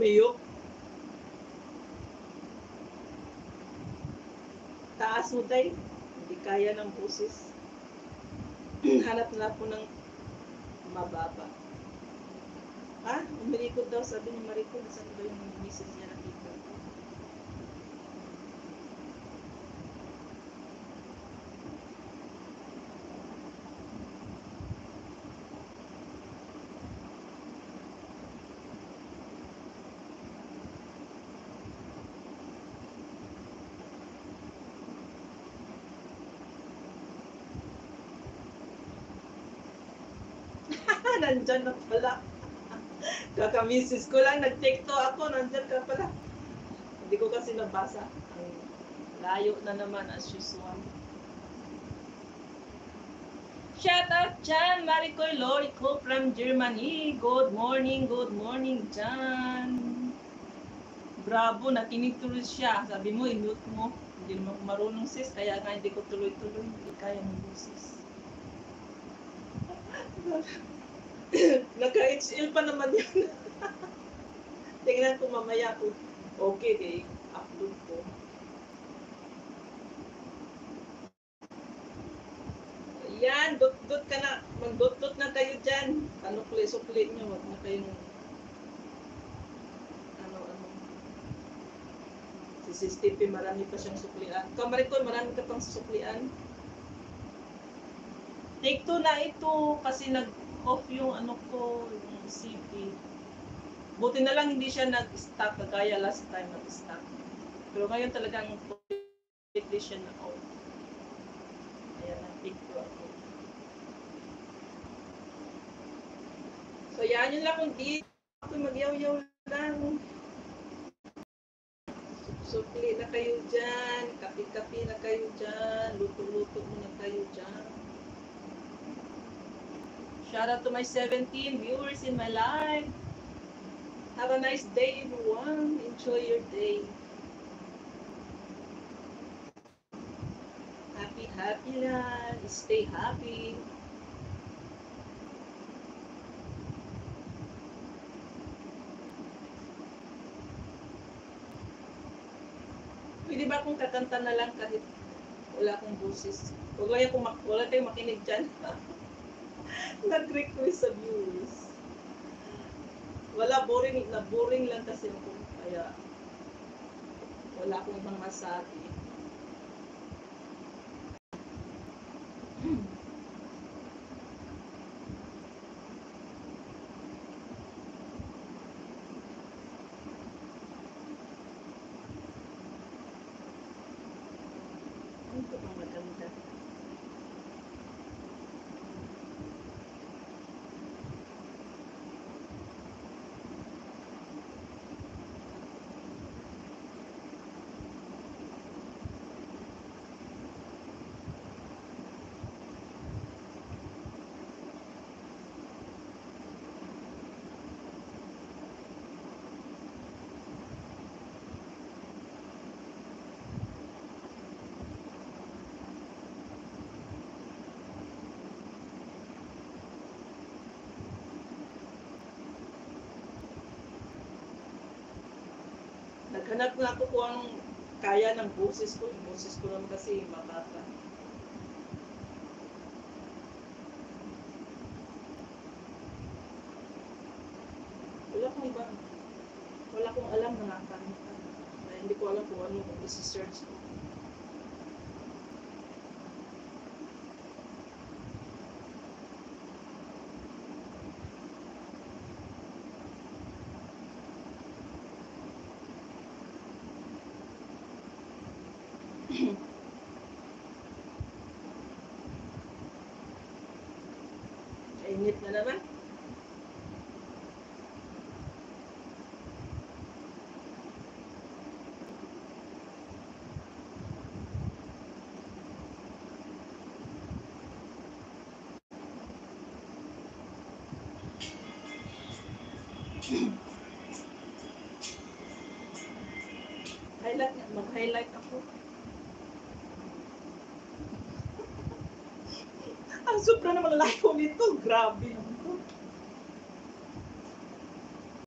Tumiyok. Taas mo tayo. Hindi kaya ng busis. Hanap na po ng mababa. Ha? Umirikod daw, sabi ni Maricol. Saan ba yung message niya nakita? Nandyan na pala. Kakamisis ko lang, nag-take to ako, nandyan ka pala. Hindi ko kasi nabasa. Layo na naman as usual. Shout out dyan, Maricoy Lorico from Germany. Good morning, dyan. Bravo, nakinig tuloy siya. Sabi mo, i-mute mo. Hindi mo marunong sis, kaya nga hindi ko tuloy-tuloy. Hindi kaya mo sis. Naka-HL pa naman yun. Tingnan ko mamaya kung okay, upload ko. Yan, dot-dot ka na. Mag-dot-dot na kayo dyan. Sukli nyo. Wag na kayong si Sis Tipi, marami pa siyang suklian. Kamarikoy, marami ka pang suklian. Take 2 na ito kasi nag-off yung ko, yung CP. Buti na lang hindi siya nag-stop kagaya last time nag-stop. Pero ngayon talagang completely siya na-off. Ayan, nag-take 2 ako. So yan, yun lang kung di ako mag-yaw-yaw lang. Sukli na kayo dyan, kapi-kapi na kayo dyan, luto-luto muna kayo dyan. Shout out to my 17 viewers in my live. Have a nice day, everyone. Enjoy your day. Happy lang. Stay happy. Pwede ba kung kakanta na lang kahit wala akong boses? Wala kayong makinig dyan. Nag-request sa viewers. Wala, boring lang kasi ako. Kaya wala akong ibang masabi. Ito ang maganda. Naghanap na ako kung anong kaya ng boses ko. Yung boses ko naman kasi mababa. Wala akong alam na nakakanta. Hindi ko alam kung ano kung isi-search ko. Init na naman. Mag-highlight ako. Ang sobra naman layo nito. Grabe.